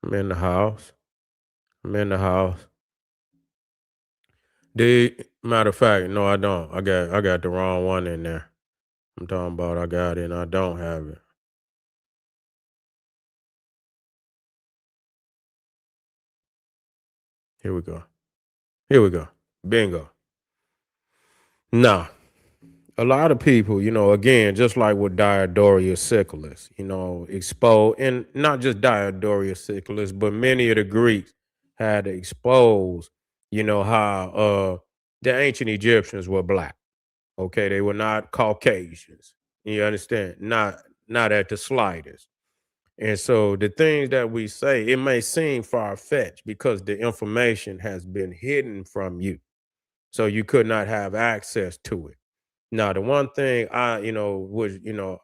I'm in the house. I'm in the house. Matter of fact, no, I don't. I got the wrong one in there. I'm talking about I got it and I don't have it. Here we go. Here we go. Bingo. Nah. A lot of people, again, just like with Diodorus siculus, exposed, and not just Diodorus siculus, but many of the Greeks had exposed, how the ancient Egyptians were black. Okay, they were not Caucasians. You understand? Not at the slightest. And so the things that we say, it may seem far fetched because the information has been hidden from you, so you could not have access to it. Now, the one thing I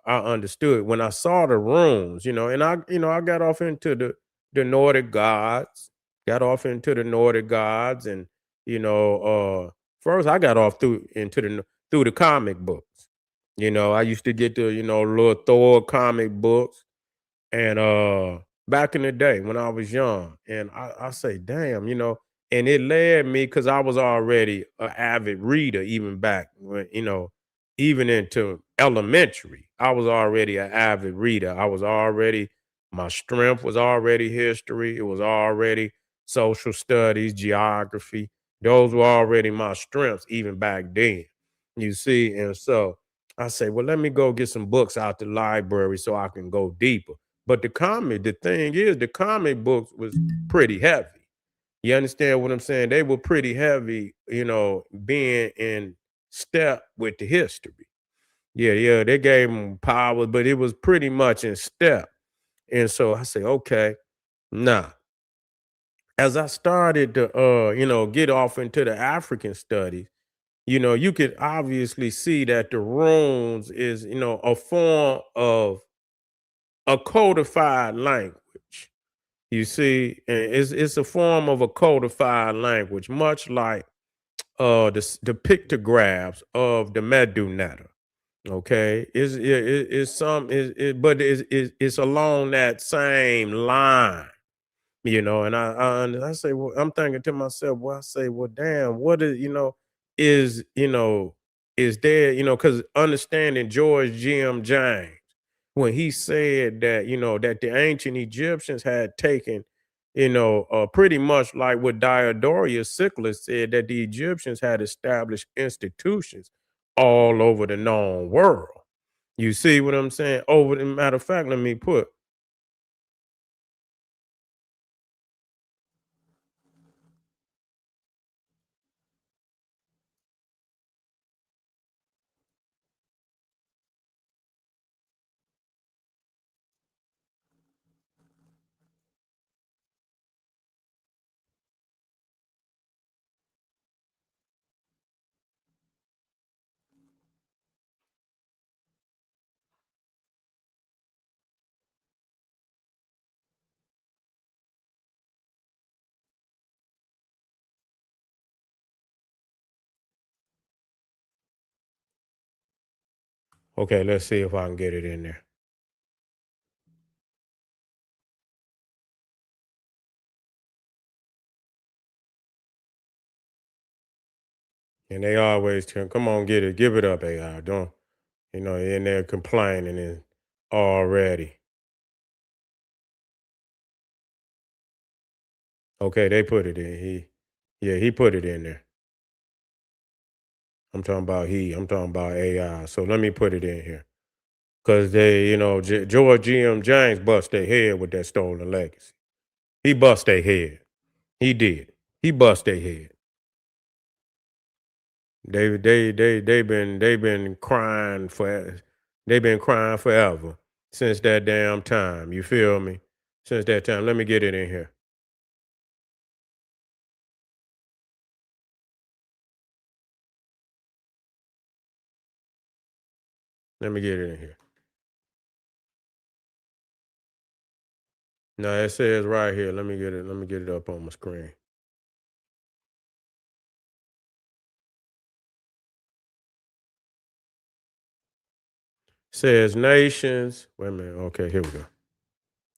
understood when I saw the runes, and I got off into the Nordic gods, and first I got off through the comic books. I used to get the little Thor comic books, and back in the day when I was young, and I say, damn, and it led me because I was already an avid reader, even back when, even into elementary. I was already an avid reader. My strength was already history, it was already social studies, geography. Those were already my strengths, even back then. You see, and so I say, well, let me go get some books out the library so I can go deeper. But the thing is, the comic books was pretty heavy. You understand what I'm saying? They were pretty heavy, being in step with the history. Yeah, yeah, they gave them power, but it was pretty much in step. And so I say, okay, now, as I started to, get off into the African studies, you could obviously see that the runes is, a form of a codified language. You see, and it's a form of a codified language, much like the pictographs of the Medu. Okay, it's some but it's along that same line, And I say, well, I'm thinking to myself, well, I say, well, damn, what is is is there, because understanding George James when he said that that the ancient Egyptians had taken, pretty much like what Diodorus Siculus said, that the Egyptians had established institutions all over the known world. You see what I'm saying? Over the matter of fact, let me put. Okay, let's see if I can get it in there. And they always tell, come on, get it, give it up, AI. Don't, in there complaining and already. Okay, they put it in. Yeah, he put it in there. I'm talking about AI. So let me put it in here. Because George James bust their head with that stolen legacy. He bust their head. He did. He bust their head. They've been crying for they've been crying forever since that damn time. You feel me? Since that time. Let me get it in here. Let me get it in here. No, it says right here. Let me get it. Let me get it up on my screen. Says nations. Wait a minute. Okay, here we go.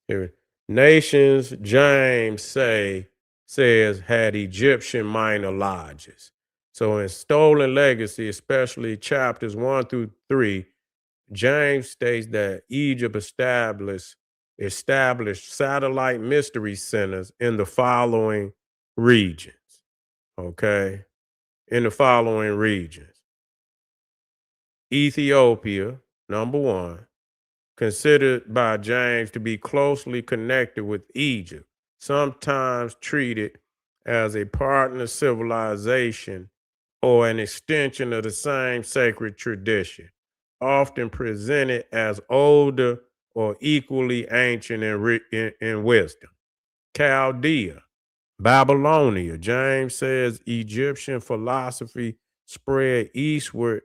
Here. Nations, James says, had Egyptian minor lodges. So in Stolen Legacy, especially chapters 1 through 3, James states that Egypt established satellite mystery centers in the following regions. Okay. In the following regions: Ethiopia, number one, considered by James to be closely connected with Egypt, sometimes treated as a partner civilization or an extension of the same sacred tradition, often presented as older or equally ancient in wisdom. Chaldea, Babylonia. James says Egyptian philosophy spread eastward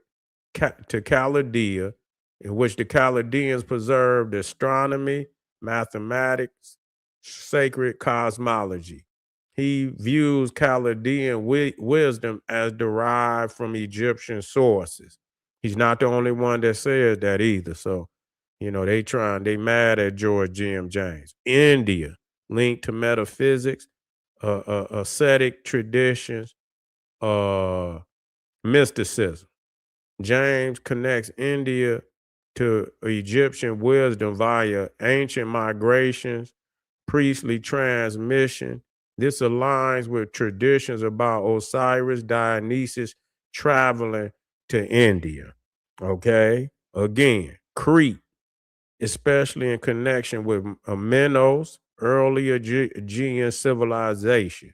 to Chaldea, in which the Chaldeans preserved astronomy, mathematics, sacred cosmology. He views Chaldean wisdom as derived from Egyptian sources. He's not the only one that says that either. So, they mad at George G.M. James. India, linked to metaphysics, ascetic traditions, uh, mysticism. James connects India to Egyptian wisdom via ancient migrations, priestly transmission. This aligns with traditions about Osiris, Dionysus traveling to India. Okay. Again, Crete, especially in connection with Minos, early Aegean civilization.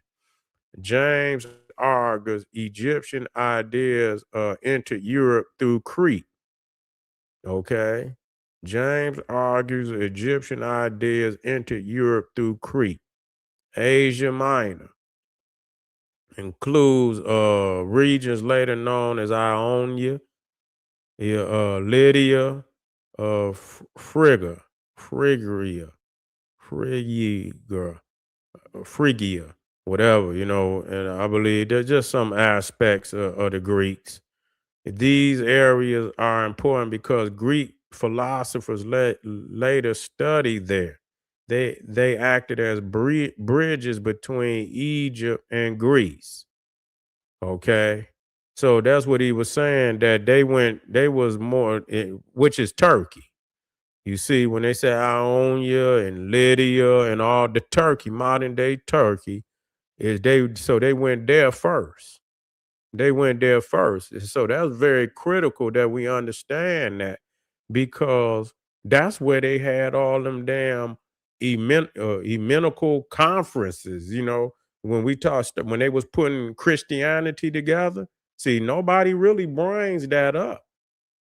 James argues Egyptian ideas entered Europe through Crete. Okay. James argues Egyptian ideas entered Europe through Crete. Asia Minor includes regions later known as Ionia, Lydia, Phrygia, Phrygia, Phrygia, whatever, and I believe there's just some aspects of the Greeks. These areas are important because Greek philosophers later studied there. They acted as bridges between Egypt and Greece. Okay. So that's what he was saying, that they was more, which is Turkey. You see, when they say Ionia and Lydia and all the Turkey, modern day Turkey, they went there first. They went there first. And so that's very critical that we understand that, because that's where they had all them damn ecumenical conferences, when they was putting Christianity together. See, nobody really brings that up,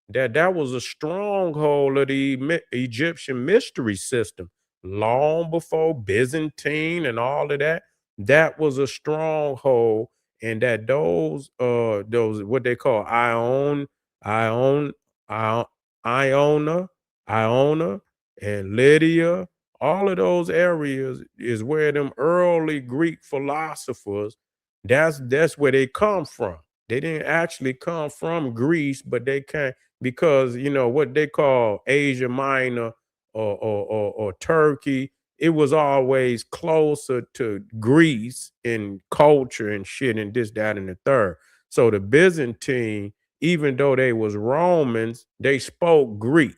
that was a stronghold of the Egyptian mystery system long before Byzantine and all of that. That was a stronghold, and that those what they call Ion, Ion, Iona, Iona, and Lydia. All of those areas is where them early Greek philosophers. That's where they come from. They didn't actually come from Greece, but they came because what they call Asia Minor or Turkey, it was always closer to Greece in culture and shit and this, that, and the third. So the Byzantine, even though they was Romans, they spoke Greek.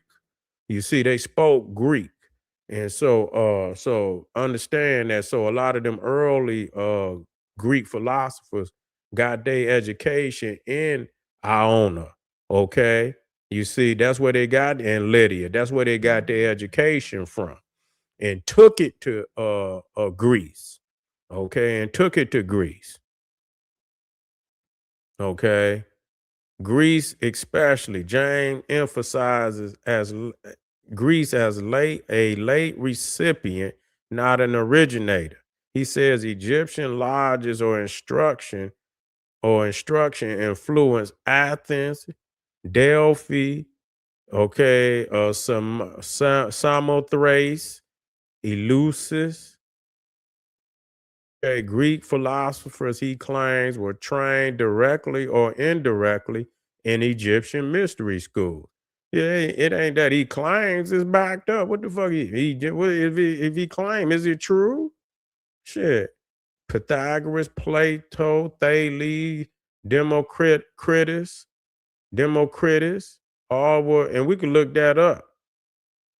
You see, they spoke Greek. And so understand that. So a lot of them early Greek philosophers got their education in Iona. Okay. You see, that's where they got, in Lydia. That's where they got their education from, and took it to Greece. Okay, and took it to Greece. Okay. Greece, especially, James emphasizes Greece as a late recipient, not an originator. He says Egyptian lodges or instruction influenced Athens, Delphi, okay, Samothrace, Eleusis. Okay, Greek philosophers, he claims, were trained directly or indirectly in Egyptian mystery schools. it ain't that he claims, it's backed up. What the fuck he did? What if he claim? Is it true? Shit. Pythagoras, Plato, Thales, Democritus, Democritus, all were, and we can look that up.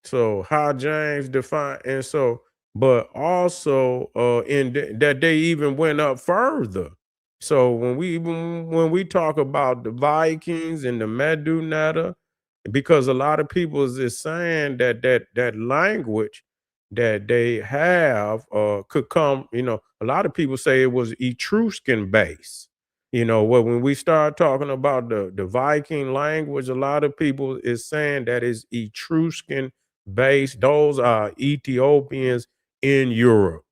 So how James defined, and so, but also that they even went up further. So when we talk about the Vikings and the Medu, because a lot of people is saying that language that they have could come, a lot of people say it was Etruscan based. When we start talking about the Viking language, a lot of people is saying that is Etruscan based. Those are Ethiopians in Europe.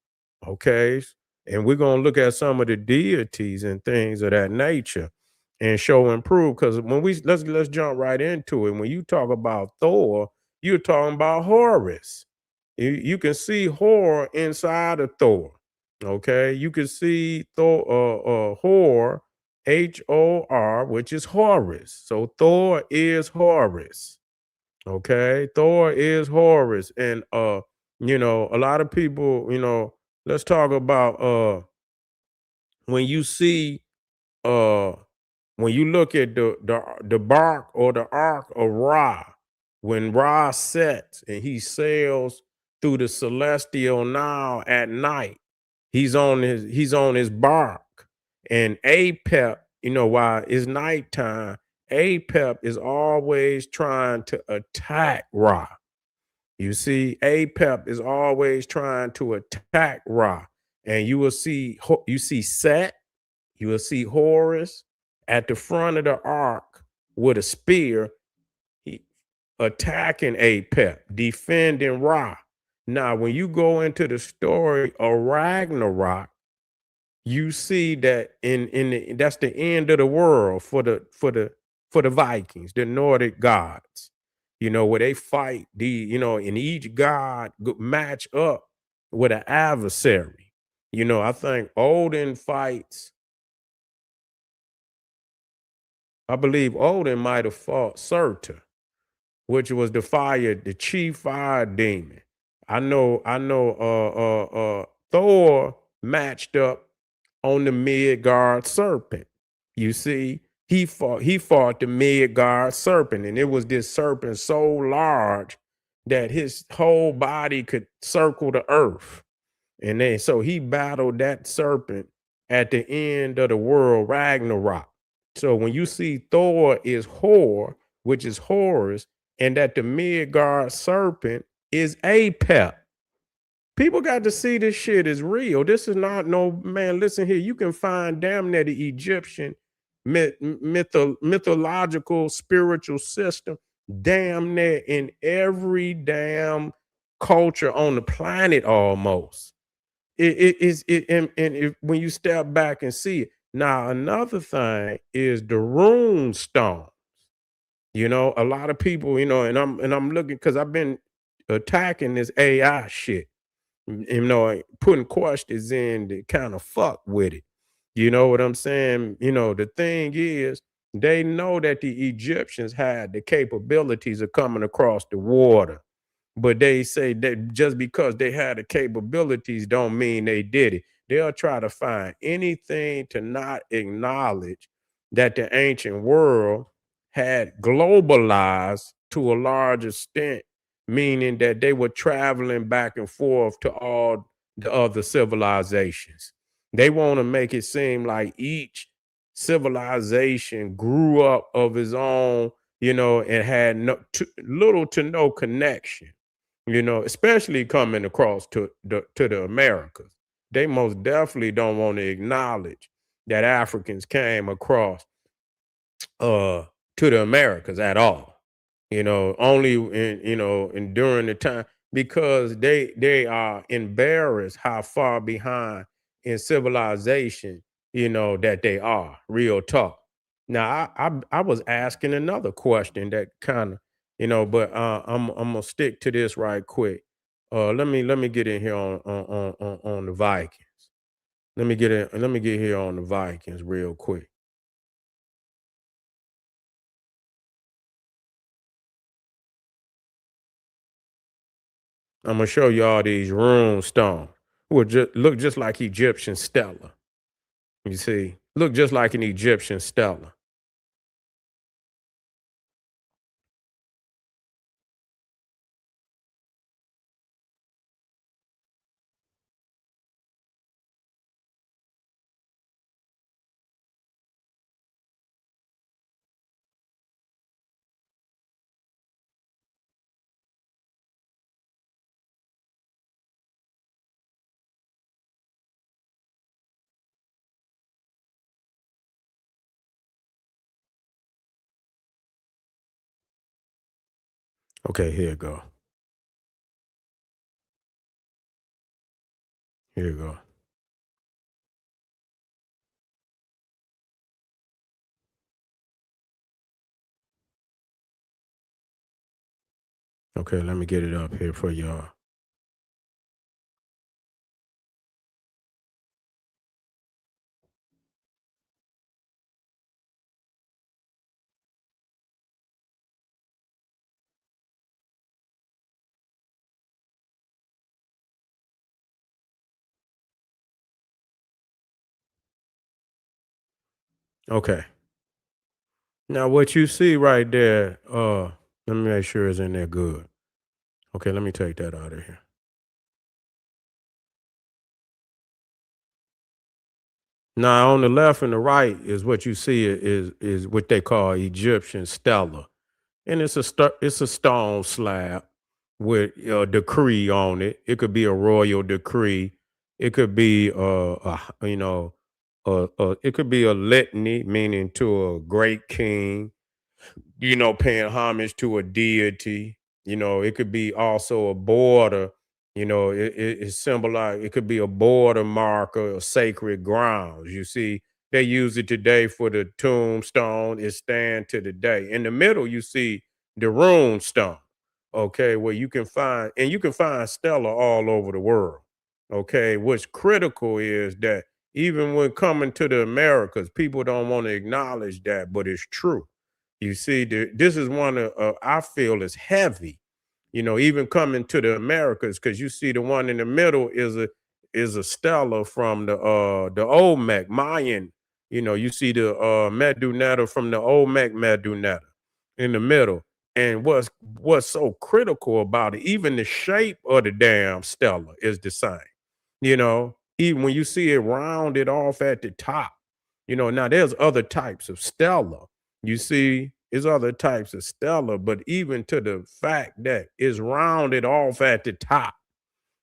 Okay. And we're gonna look at some of the deities and things of that nature and show and prove. Because when we let's jump right into it. When you talk about Thor, you're talking about Horus. You can see Hor inside of Thor. Okay. You can see Thor Hor, Hor, which is Horus. So Thor is Horus. Okay, Thor is Horus, and a lot of people, let's talk about when you see uh when you look at the bark or the ark of Ra, when Ra sets and he sails through the celestial Nile at night, he's on his bark, and Apep, while it's nighttime, Apep is always trying to attack Ra. You see, Apep is always trying to attack Ra, and you see Set, you will see Horus at the front of the ark with a spear, he, attacking Apep, defending Ra. Now, when you go into the story of Ragnarok, you see that that's the end of the world for the Vikings, the Nordic gods. Where they fight and each god match up with an adversary. I think Odin fights. I believe Odin might have fought Surtur, which was the chief fire demon. I know Thor matched up on the Midgard serpent. You see, he fought the Midgard serpent, and it was this serpent so large that his whole body could circle the earth. And then so he battled that serpent at the end of the world, Ragnarok. So when you see Thor is Hor, which is Horus, and that the Midgard serpent is Apep. People got to see this shit is real. This is not no man. Listen here, you can find damn near the Egyptian mythological spiritual system damn near in every damn culture on the planet almost. It is it and if when you step back and see it. Now, another thing is the rune stone. A lot of people, and I'm looking because I've been attacking this AI shit, putting questions in to kind of fuck with it. You know what I'm saying? The thing is, they know that the Egyptians had the capabilities of coming across the water, but they say that just because they had the capabilities don't mean they did it. They'll try to find anything to not acknowledge that the ancient world had globalized to a large extent, meaning that they were traveling back and forth to all the other civilizations. They want to make it seem like each civilization grew up of its own, and had little to no connection, especially coming across to the Americas. They most definitely don't want to acknowledge that Africans came across uh to the Americas at all. Only in during the time, because they are embarrassed how far behind in civilization, that they are. Real talk. Now I was asking another question that kind of, but I'm gonna stick to this right quick. Let me get in here on the Vikings. Let me get here on the Vikings real quick. I'm gonna show you all these rune stones. Will just look just like Egyptian stela. You see, look just like an Egyptian stela. Okay, here you go. Here you go. Okay, let me get it up here for y'all. Okay. Now what you see right there, let me make sure it's in there good. Okay, let me take that out of here. Now on the left and the right is what you see is what they call Egyptian stela. And it's a stone slab with a decree on it. It could be a royal decree. It could be it could be a litany, meaning to a great king, paying homage to a deity. It could be also a border. It symbolize. It could be a border marker or sacred grounds. You see, they use it today for the tombstone. It stand to the day. In the middle, you see the rune stone. Okay, where you can find stella all over the world. Okay, what's critical is that even when coming to the Americas, people don't want to acknowledge that, but it's true. You see, this is one of I feel is heavy. Even coming to the Americas, because you see the one in the middle is a stela from the Olmec Mayan. You see the Medu from the Olmec Medu in the middle. And what's so critical about it, even the shape of the damn stela is the same. Even when you see it rounded off at the top. Now there's other types of stela. You see, there's other types of stela, but even to the fact that it's rounded off at the top,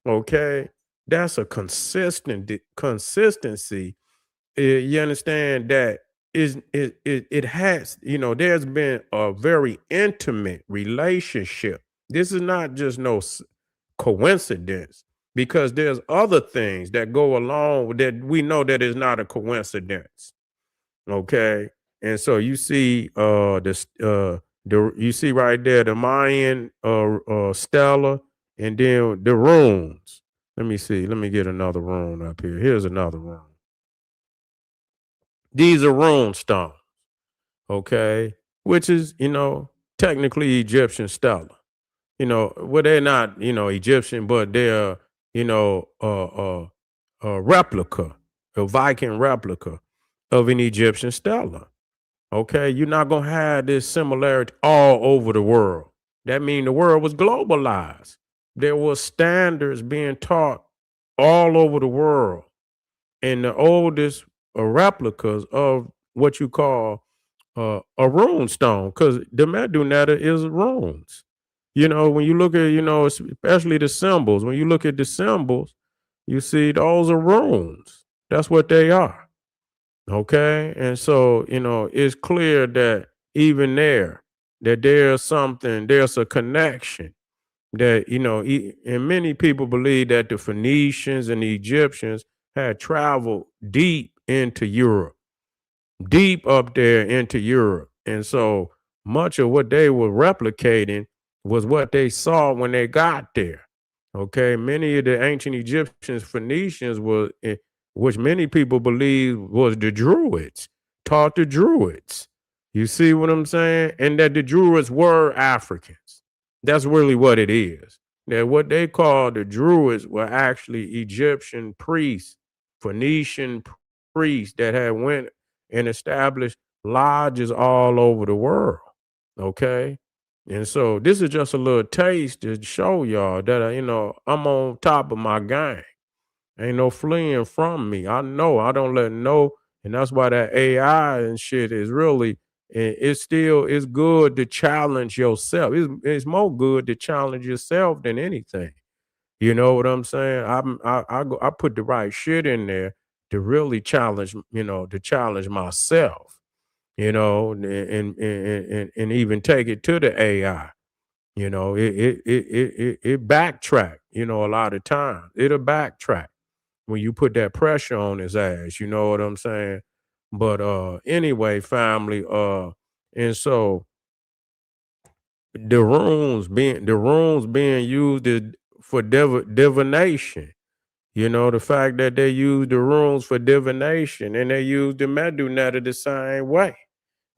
okay, that's a consistency. You understand that it has, there's been a very intimate relationship. This is not just no coincidence because there's other things that go along with that we know that is not a coincidence. Okay. And so you see you see right there the Mayan stela and then the runes. Let me see. Let me get another rune up here. Here's another rune. These are rune stones, okay? Which is, technically Egyptian stela. Well, they're not, Egyptian, but they're, a replica, a Viking replica of an Egyptian stela. Okay, you're not gonna have this similarity all over the world. That means the world was globalized. There was standards being taught all over the world, and the oldest replicas of what you call a rune stone, because the Medu is runes. When you look at, especially the symbols, when you look at the symbols, you see those are runes. That's what they are. Okay. And so, it's clear that even there, that there's a connection that, and many people believe that the Phoenicians and the Egyptians had traveled deep up there into Europe. And so much of what they were replicating was what they saw when they got there. Okay. Many of the ancient Egyptians, Phoenicians which many people believe was the Druids, taught the Druids. You see what I'm saying? And that the Druids were Africans. That's really what it is. that what they call the Druids were actually Egyptian priests, Phoenician priests that had went and established lodges all over the world. Okay. And so this is just a little taste to show y'all that I'm on top of my game. Ain't no fleeing from me. I know I don't let no, and that's why that AI and shit is really it's still it's good to challenge yourself. It's more good to challenge yourself than anything. You know what I'm saying? I put the right shit in there to really challenge, to challenge myself, and even take it to the AI. It backtrack, a lot of times. It'll backtrack when you put that pressure on his ass, you know what I'm saying? But anyway, family, and so the runes being used for divination. The fact that they use the runes for divination and they use the Medu Netta the same way.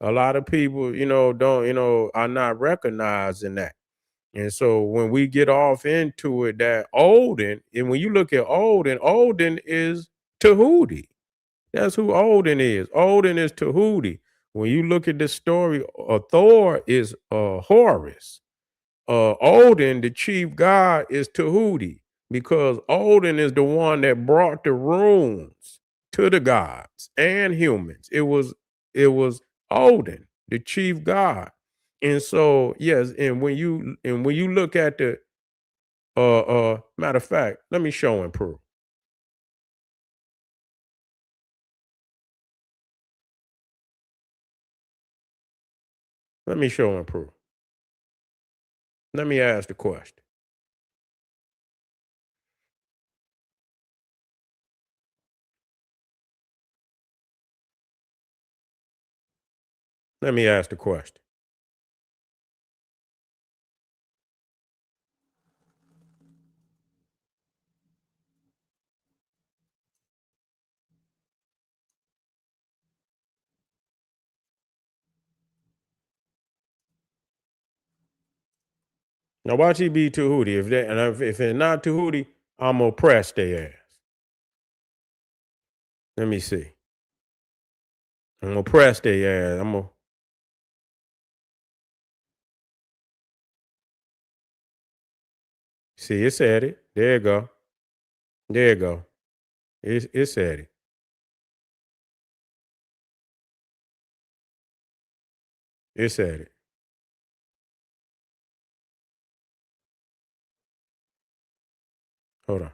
A lot of people, don't, are not recognizing that. And so when we get off into it, that Odin, and when you look at Odin is Tahuti. That's who Odin is. Odin is Tahuti. When you look at the story, Thor is Horus. Odin, the chief god, is Tahuti because Odin is the one that brought the runes to the gods and humans. It was Odin, the chief god. And so, yes, and when you look at the matter of fact, let me show and prove. Let me show and prove. Let me ask the question. Let me ask the question. Now watch he be Tahuti. If they're not Tahuti, I'm gonna press their ass. Let me see. I'm gonna press their ass. I'm gonna see it said it. There you go. There you go. It said it. It said it. Hold on.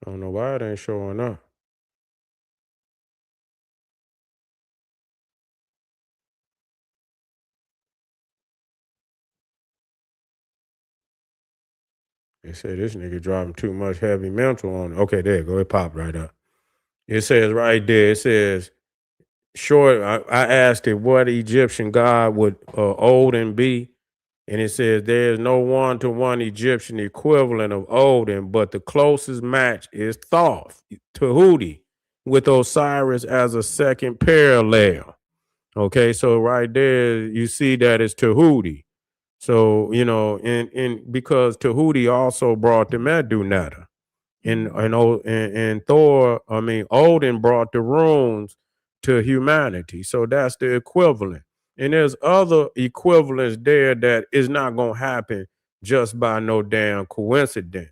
I don't know why it ain't showing up. They say this nigga dropping too much heavy mental on it. Okay, there you go. It popped right up. It says right there, it says, short. I asked it what Egyptian god would Odin be, and it says there's no one-to-one Egyptian equivalent of Odin, but the closest match is Thoth, Tahuti, with Osiris as a second parallel. Okay, so right there you see that it's Tahuti. So and because Tahuti also brought the Medu Netta and Thor, I mean Odin brought the runes to humanity. So that's the equivalent. And there's other equivalents there that is not gonna happen just by no damn coincidence.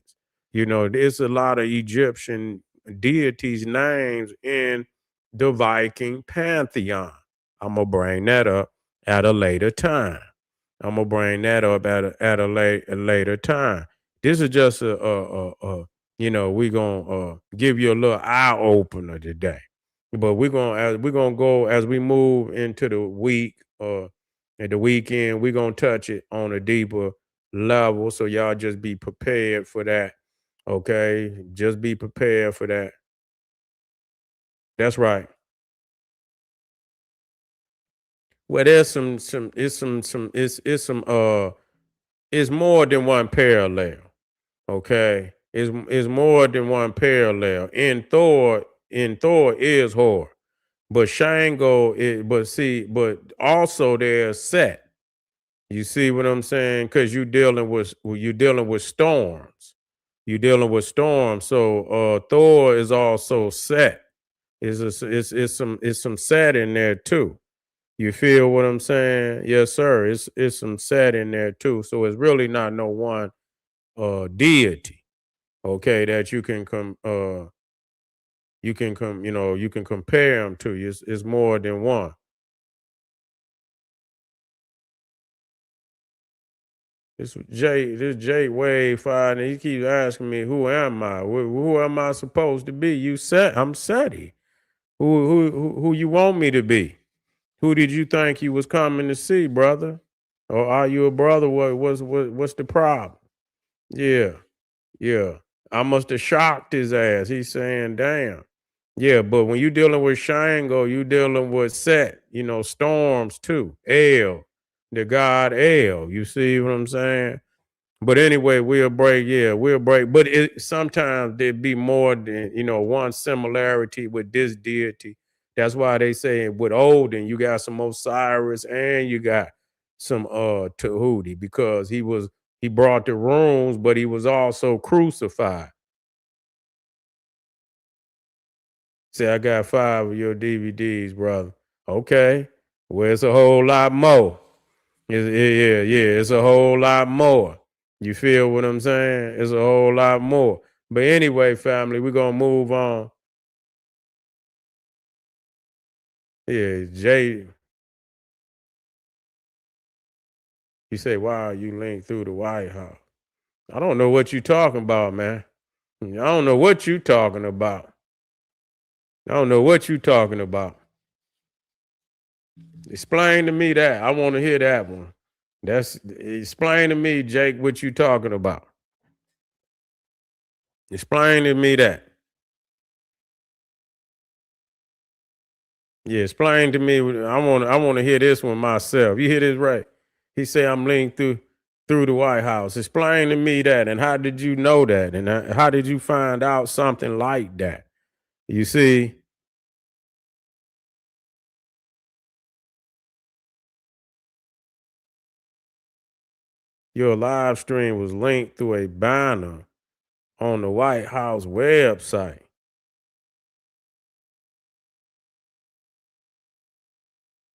There's a lot of Egyptian deities' names in the Viking pantheon. I'm gonna bring that up at a later time. I'm gonna bring that up at a later time. This is just we're gonna give you a little eye opener today. But we're gonna go as we move into the week at the weekend, we're gonna touch it on a deeper level. So y'all just be prepared for that. Okay. Just be prepared for that. That's right. Well, there's some it's some it's more than one parallel. Okay. Is more than one parallel. In Thor is horror. But Shango, but also they're set. You see what I'm saying? Because you're dealing with storms. You're dealing with storms. So Thor is also set. It's some set in there too. You feel what I'm saying? Yes, sir. It's some set in there too. So it's really not no one deity, okay, that you can compare them to. It's more than one. This Jay Wave Five, and he keeps asking me, "Who am I? Who am I supposed to be?" You said I'm Seti. Who you want me to be? Who did you think you was coming to see, brother? Or are you a brother? What's the problem? Yeah, yeah. I must have shocked his ass. He's saying, "Damn." Yeah, but when you dealing with Shango, you dealing with Set. Storms too. El, the god El. You see what I'm saying? But anyway, we'll break. Yeah, we'll break. But sometimes there'd be more than one similarity with this deity. That's why they say with Odin, you got some Osiris and you got some Tahuti because he brought the runes, but he was also crucified. Say, I got 5 of your DVDs, brother. Okay, well, it's a whole lot more. Yeah, it's a whole lot more. You feel what I'm saying? It's a whole lot more. But anyway, family, we're gonna move on. Yeah, Jay, he said, "Why are you linked through the White House?" I don't know what you talking about, man. I don't know what you talking about. I don't know what you talking about. Explain to me that. I want to hear that one. Explain to me, Jake, what you talking about. Explain to me that. Yeah, explain to me. I want to hear this one myself. You hear this right? He say I'm linked through the White House. Explain to me that, and how did you know that, and how did you find out something like that? You see, your live stream was linked through a banner on the White House website.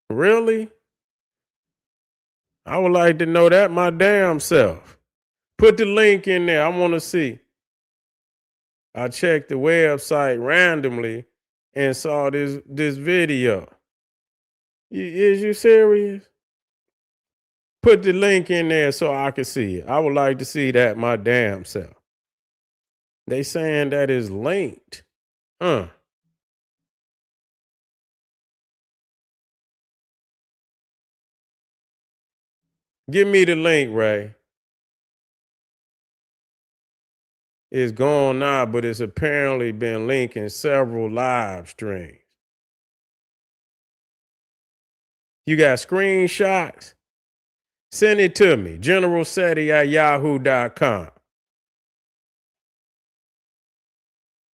Really? I would like to know that my damn self. Put the link in there. I want to see. I checked the website randomly and saw this video. Is you serious? Put the link in there so I can see it. I would like to see that my damn self. They saying that is linked. Huh. Give me the link, Ray. It's gone now, but it's apparently been linking several live streams. You got screenshots? Send it to me. GeneralSeti@yahoo.com.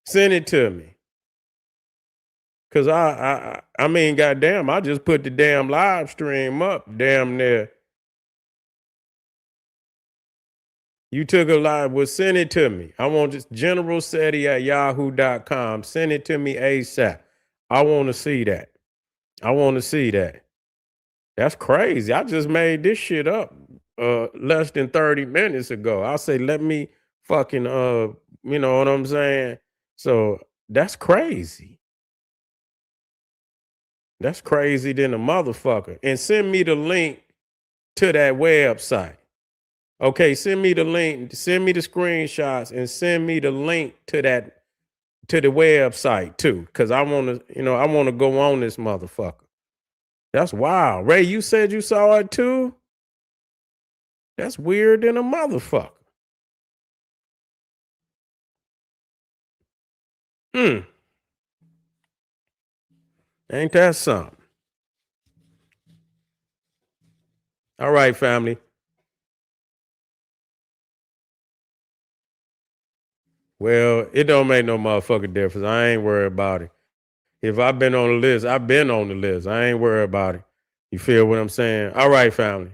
Send it to me. Cause I mean, goddamn, I just put the damn live stream up, damn near. You took a live. Well, send it to me. I want just GeneralSeti@yahoo.com. Send it to me ASAP. I want to see that. I want to see that. That's crazy. I just made this shit up less than 30 minutes ago. I say, let me fucking you know what I'm saying? So that's crazy. That's crazy than a motherfucker. And send me the link to that website. Okay, send me the link, send me the screenshots, and send me the link to the website too. Cause I want to go on this motherfucker. That's wild. Ray, you said you saw it too? That's weird than a motherfucker. Hmm. Ain't that something? All right, family. Well, it don't make no motherfucking difference. I ain't worried about it. If I've been on the list, I've been on the list. I ain't worried about it. You feel what I'm saying? All right, family.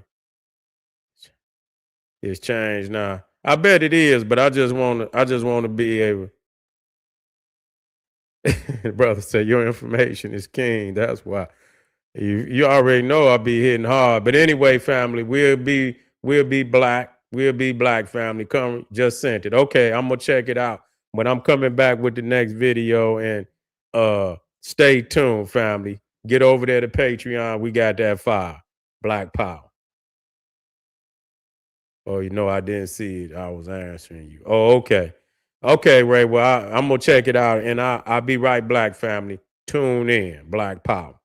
It's changed now. I bet it is, but I just want to be able. Brother said your information is king. That's why. You already know I'll be hitting hard. But anyway, family, we'll be black. We'll be black, family. Come, just sent it. Okay, I'm gonna check it out. But I'm coming back with the next video, and stay tuned, family. Get over there to Patreon. We got that file. Black Power. Oh, I didn't see it. I was answering you. Oh, okay. Okay, Ray. Well, I'm gonna check it out, and I'll be right back, family. Tune in. Black Power.